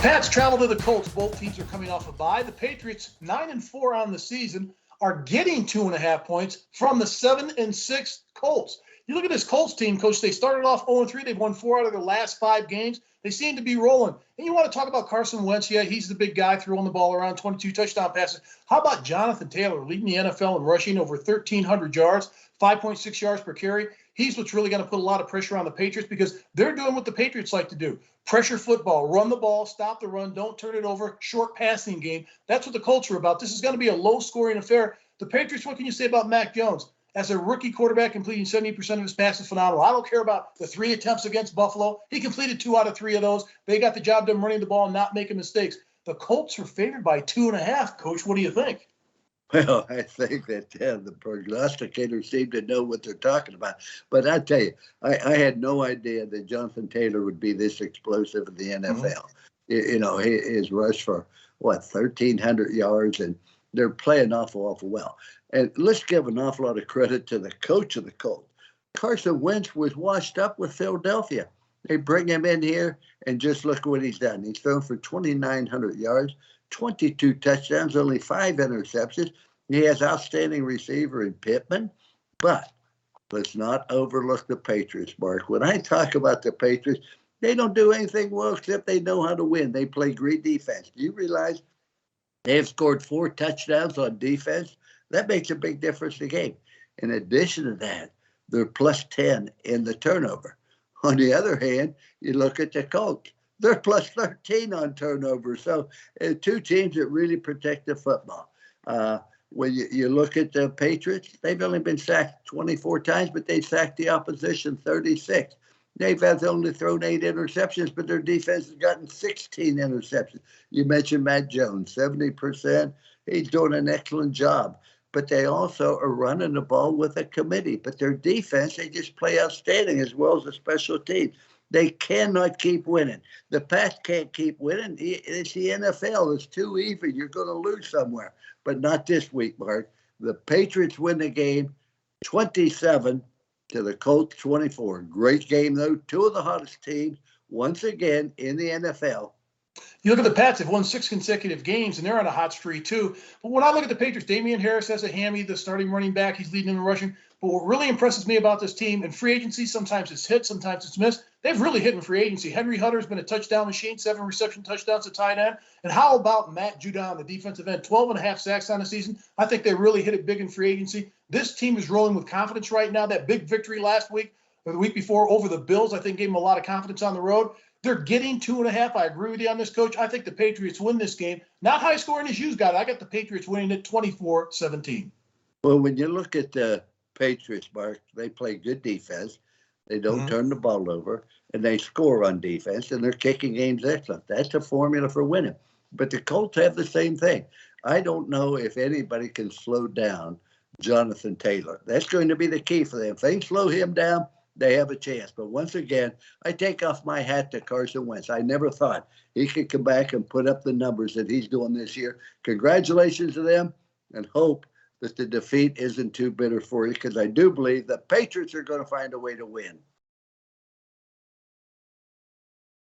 Pats travel to the Colts. Both teams are coming off a bye. The Patriots, 9-4 on the season, are getting 2.5 points from the 7-6 Colts. You look at this Colts team, Coach, they started off 0-3. They've won 4 out of their last 5 games. They seem to be rolling. And you want to talk about Carson Wentz? Yeah, he's the big guy throwing the ball around, 22 touchdown passes. How about Jonathan Taylor leading the NFL in rushing over 1,300 yards, 5.6 yards per carry? He's what's really going to put a lot of pressure on the Patriots because they're doing what the Patriots like to do. Pressure football, run the ball, stop the run, don't turn it over, short passing game. That's what the Colts are about. This is going to be a low-scoring affair. The Patriots, what can you say about Mac Jones? As a rookie quarterback, completing 70% of his passes, phenomenal. I don't care about the 3 attempts against Buffalo. He completed 2 out of 3 of those. They got the job done running the ball and not making mistakes. The Colts are favored by 2.5. Coach, what do you think? Well, I think that the prognosticators seem to know what they're talking about. But I tell you, I had no idea that Jonathan Taylor would be this explosive in the NFL. You know, his rush for, 1,300 yards, and they're playing awful well. And let's give an awful lot of credit to the coach of the Colts. Carson Wentz was washed up with Philadelphia. They bring him in here, and just look what he's done. He's thrown for 2,900 yards, 22 touchdowns, only 5 interceptions. He has outstanding receiver in Pittman. But let's not overlook the Patriots, Mark. When I talk about the Patriots, they don't do anything well except they know how to win. They play great defense. Do you realize they have scored 4 touchdowns on defense? That makes a big difference in the game. In addition to that, they're plus 10 in the turnover. On the other hand, you look at the Colts. They're plus 13 on turnovers. So 2 teams that really protect the football. When you look at the Patriots, they've only been sacked 24 times, but they sacked the opposition 36. They've only thrown 8 interceptions, but their defense has gotten 16 interceptions. You mentioned Matt Jones, 70%. He's doing an excellent job. But they also are running the ball with a committee. But their defense, they just play outstanding as well as the special teams. They cannot keep winning. The Pats can't keep winning. It's the NFL. It's too even. You're going to lose somewhere. But not this week, Mark. The Patriots win the game 27 to the Colts 24. Great game, though. 2 of the hottest teams, once again, in the NFL. You look at the Pats, they've won 6 consecutive games, and they're on a hot streak too. But when I look at the Patriots, Damian Harris has a hammy, the starting running back. He's leading in the rushing. But what really impresses me about this team, in free agency, sometimes it's hit, sometimes it's missed. They've really hit in free agency. Henry Hutter's been a touchdown machine, 7 reception touchdowns at tight end. And how about Matt Judon, the defensive end, 12.5 sacks on the season? I think they really hit it big in free agency. This team is rolling with confidence right now. That big victory last week or the week before over the Bills, I think gave them a lot of confidence on the road. They're getting 2.5. I agree with you on this, Coach. I think the Patriots win this game. Not high scoring as you've got it. I got the Patriots winning it 24-17. Well, when you look at the Patriots, Mark, they play good defense. They don't turn the ball over, and they score on defense, and they're kicking games excellent. That's a formula for winning. But the Colts have the same thing. I don't know if anybody can slow down Jonathan Taylor. That's going to be the key for them. If they slow him down, they have a chance. But once again, I take off my hat to Carson Wentz. I never thought he could come back and put up the numbers that he's doing this year. Congratulations to them, and hope that the defeat isn't too bitter for you, because I do believe the Patriots are going to find a way to win.